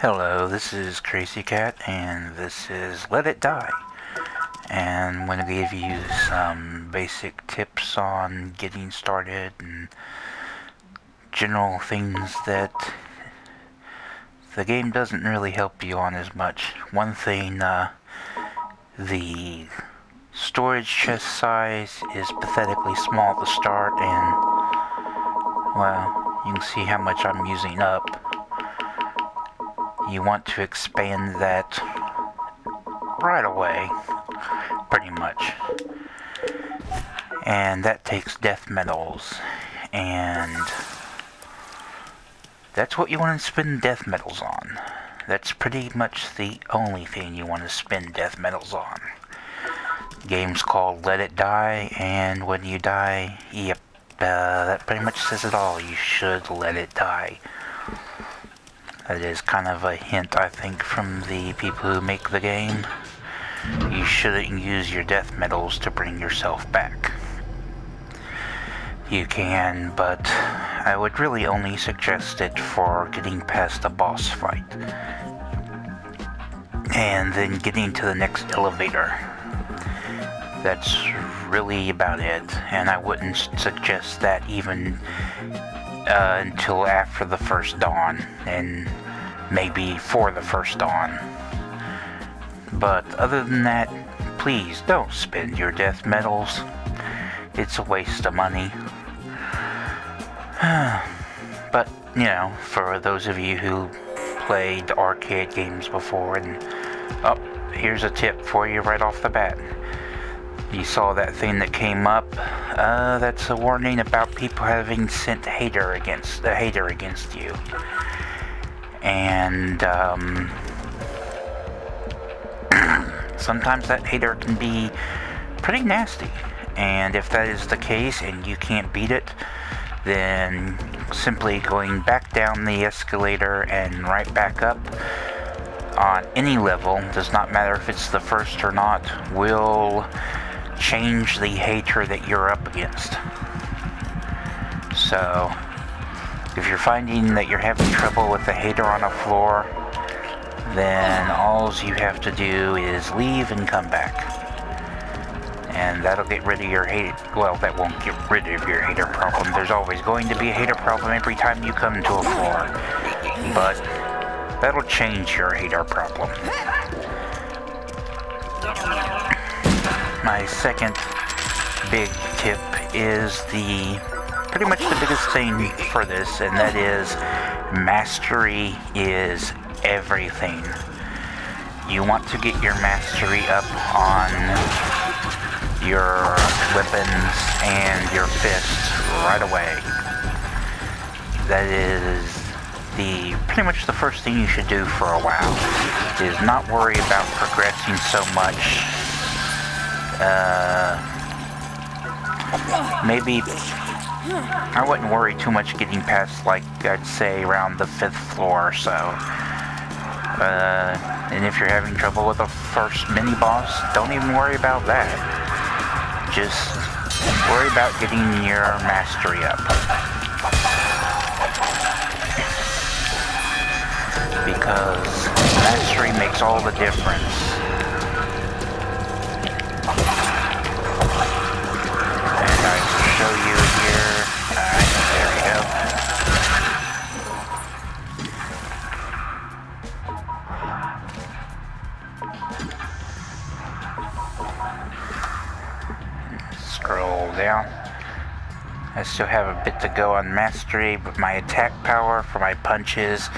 Hello, this is Crazy Cat, and this is Let It Die. And I'm going to give you some basic tips on getting started and general things that the game doesn't really help you on as much. One thing, the storage chest size is pathetically small to start, and, well, you can see how much I'm using up. You want to expand that right away, pretty much. And that takes death metals, and that's what you want to spend death metals on. That's pretty much the only thing you want to spend death metals on. The game's called Let It Die, and when you die, yep, that pretty much says it all. You should let it die. That is kind of a hint, I think, from the people who make the game. You shouldn't use your death metals to bring yourself back. You can, but I would really only suggest it for getting past a boss fight. And then getting to the next elevator. That's really about it, and I wouldn't suggest that even until after the first dawn, and maybe for the first dawn. But other than that, please don't spend your death metals. It's a waste of money. But, you know, for those of you who played arcade games before, and oh, here's a tip for you right off the bat. You saw that thing that came up. That's a warning about people having sent a hater against you. And sometimes that hater can be pretty nasty. And if that is the case and you can't beat it, then simply going back down the escalator and right back up on any level, does not matter if it's the first or not, will change the hater that you're up against. So, if you're finding that you're having trouble with the hater on a floor, then all you have to do is leave and come back. And that'll get rid of your hater. Well, that won't get rid of your hater problem. There's always going to be a hater problem every time you come to a floor. But that'll change your hater problem. My second big tip is pretty much the biggest thing for this, and that is mastery is everything. You want to get your mastery up on your weapons and your fists right away. That is pretty much the first thing you should do for a while, is not worry about progressing so much. Maybe I wouldn't worry too much getting past, like, I'd say around the 5th floor or so. And if you're having trouble with the first mini-boss, don't even worry about that. Just worry about getting your mastery up. Because mastery makes all the difference. And I can show you here. There we go. Scroll down. I still have a bit to go on mastery, but my attack power for my punches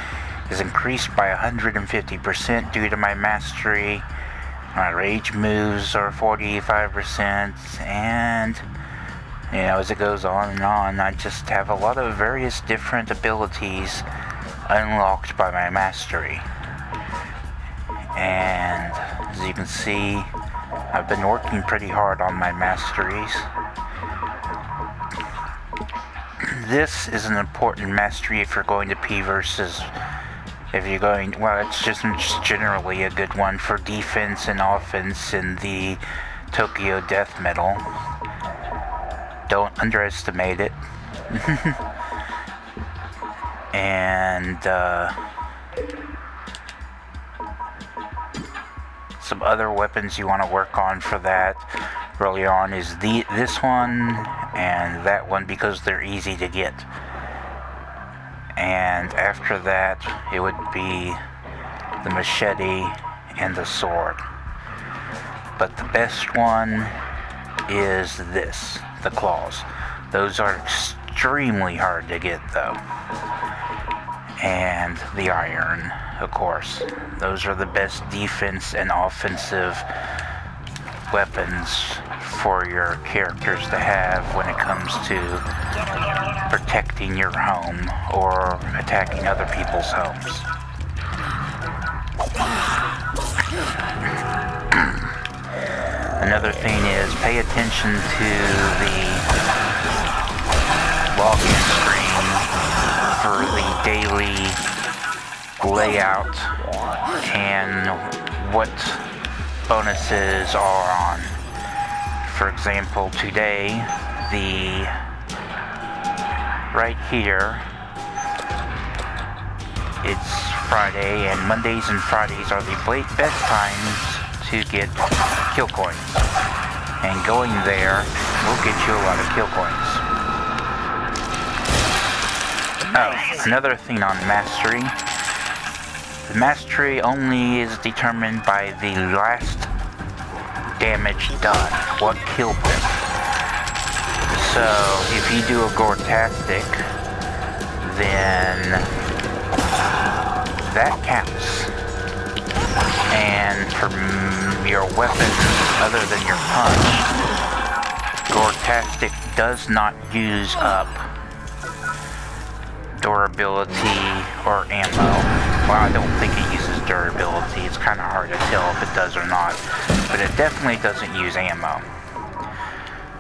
is increased by 150% due to my mastery. My rage moves are 45%, and, you know, as it goes on and on, I just have a lot of various different abilities unlocked by my mastery. And as you can see, I've been working pretty hard on my masteries. This is an important mastery if you're going to P versus. If you're going, well, it's just generally a good one for defense and offense in the Tokyo Death Metal. Don't underestimate it. And Some other weapons you want to work on for that early on is this one and that one, because they're easy to get. And after that, it would be the machete and the sword. But the best one is this, the claws. Those are extremely hard to get though. And the iron, of course. Those are the best defense and offensive weapons for your characters to have when it comes to protecting your home or attacking other people's homes. Another thing is pay attention to the login screen for the daily layout and what bonuses are on. For example, today, right here, it's Friday, and Mondays and Fridays are the best times to get kill coins. And going there will get you a lot of kill coins. Oh, another thing on mastery. The mastery only is determined by the last damage done, what killed them. So, if you do a gore-tastic, then that counts. And for your weapons other than your punch, gore-tastic does not use up durability or ammo. Well, I don't think it uses durability. It's kind of hard to tell if it does or not. But it definitely doesn't use ammo.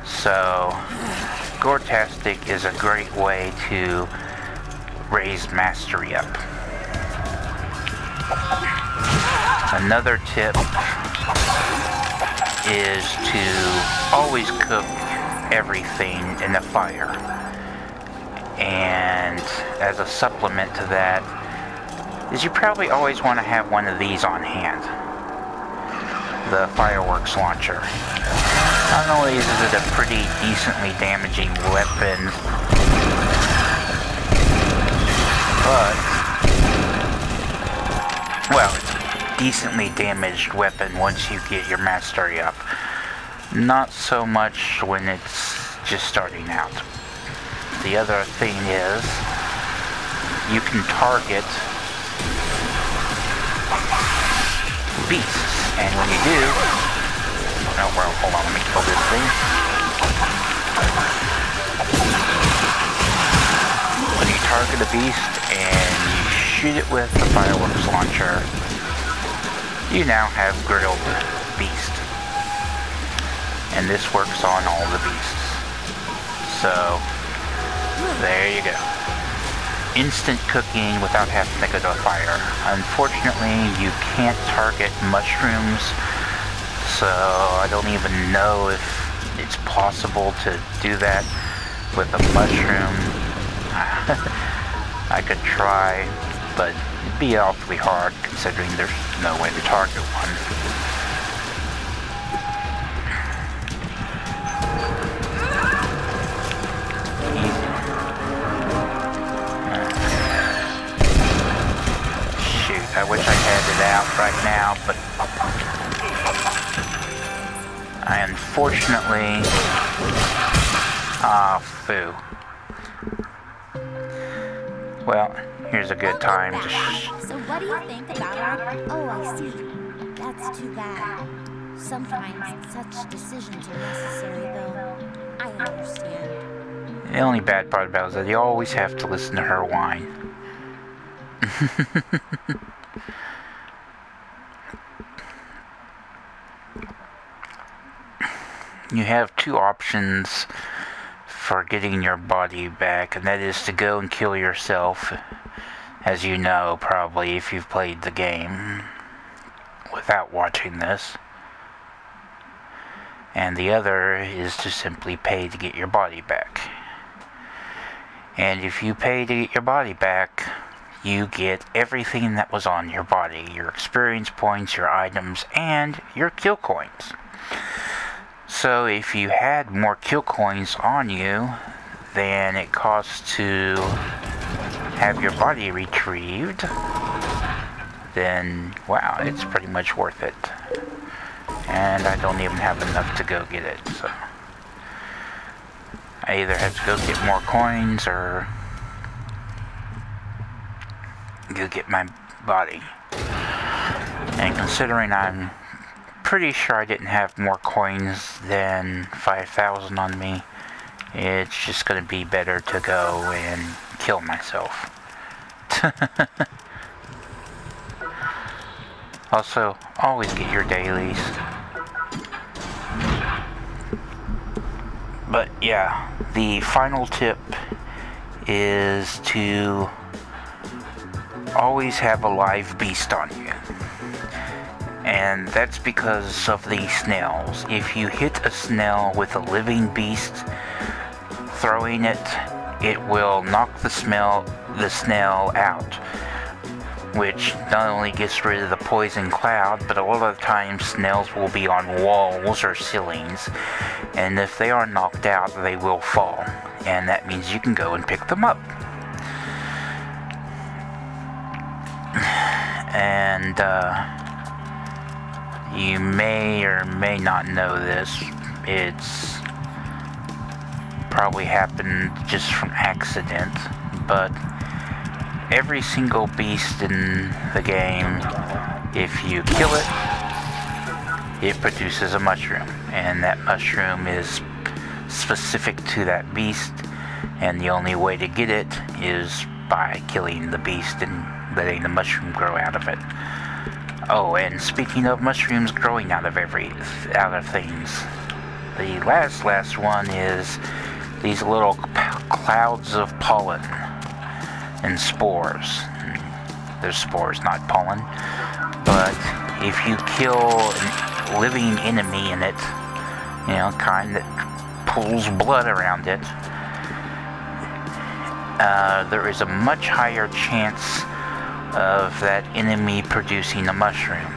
So, gore-tastic is a great way to raise mastery up. Another tip is to always cook everything in the fire. And as a supplement to that, is you probably always want to have one of these on hand. The fireworks launcher. Not only is it a pretty decently damaging weapon, but, well, it's a decently damaged weapon once you get your mastery up. Not so much when it's just starting out. The other thing is, you can target beasts, and when you do, oh well, hold on, let me kill this thing. When you target a beast and you shoot it with the fireworks launcher, you now have grilled beast, and this works on all the beasts. So there you go. Instant cooking without having to go to a fire. Unfortunately, you can't target mushrooms, so I don't even know if it's possible to do that with a mushroom. I could try, but it'd be awfully hard considering there's no way to target one. I wish I had it out right now, but I unfortunately... foo. Well, here's a good time to So what do you think about our... Oh, I see. That's too bad. Sometimes such decisions are necessary, though. I understand. The only bad part about it is that you always have to listen to her whine. You have two options for getting your body back, and that is to go and kill yourself, as you know probably if you've played the game without watching this. And the other is to simply pay to get your body back. And if you pay to get your body back, you get everything that was on your body, your experience points, your items, and your kill coins. So if you had more kill coins on you than it costs to have your body retrieved, then wow, it's pretty much worth it. And I don't even have enough to go get it, so I either have to go get more coins or go get my body. And considering I'm pretty sure I didn't have more coins than 5,000 on me, it's just gonna be better to go and kill myself. Also, always get your dailies. But yeah, the final tip is to always have a live beast on you. And that's because of the snails. If you hit a snail with a living beast, throwing it, it will knock the snail out, which not only gets rid of the poison cloud, but a lot of times snails will be on walls or ceilings, and if they are knocked out, they will fall, and that means you can go and pick them up. And you may or may not know this, it's probably happened just from accident, but every single beast in the game, if you kill it, it produces a mushroom, and that mushroom is specific to that beast, and the only way to get it is by killing the beast and letting the mushroom grow out of it. Oh, and speaking of mushrooms growing out of things, the last one is these little clouds of pollen and spores. There's spores, not pollen. But if you kill a living enemy in it, you know, kind that pulls blood around it, there is a much higher chance of that enemy producing a mushroom.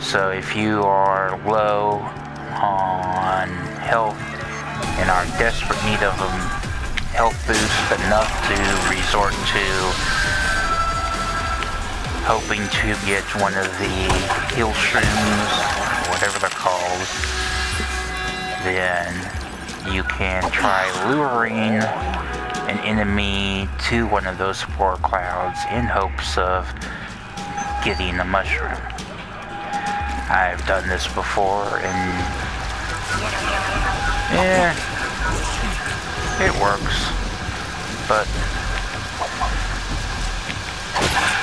So if you are low on health and are in desperate need of a health boost enough to resort to hoping to get one of the heal shrooms, whatever they're called, then you can try luring an enemy to one of those spore clouds in hopes of getting a mushroom. I've done this before, and yeah, it works, but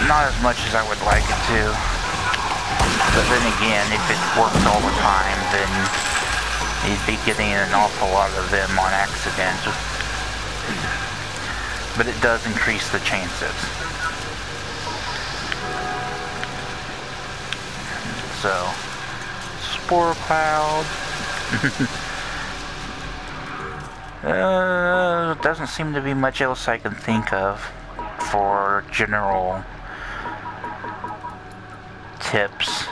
not as much as I would like it to. But then again, if it worked all the time, then you'd be getting an awful lot of them on accident. But it does increase the chances. So, spore cloud. Doesn't seem to be much else I can think of for general tips.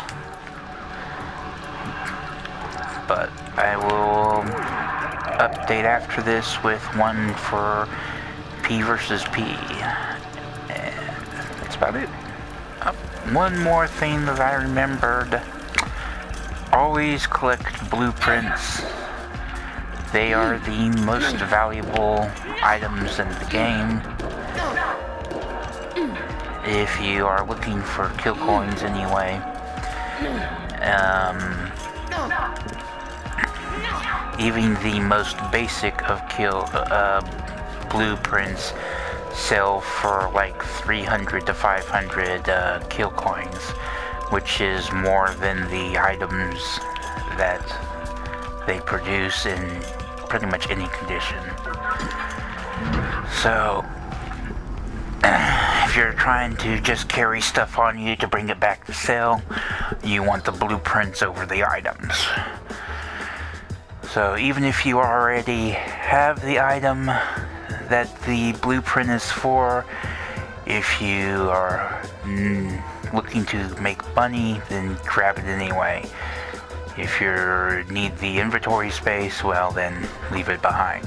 But I will update after this with one for P versus P. And that's about it. One more thing that I remembered. Always collect blueprints. They are the most valuable items in the game. If you are looking for kill coins anyway. Even the most basic of blueprints sell for like 300 to 500 kill coins, which is more than the items that they produce in pretty much any condition. So if you're trying to just carry stuff on you to bring it back to sell, you want the blueprints over the items. So even if you already have the item that the blueprint is for, If you are looking to make money, then grab it anyway. If you need the inventory space, well, then leave it behind.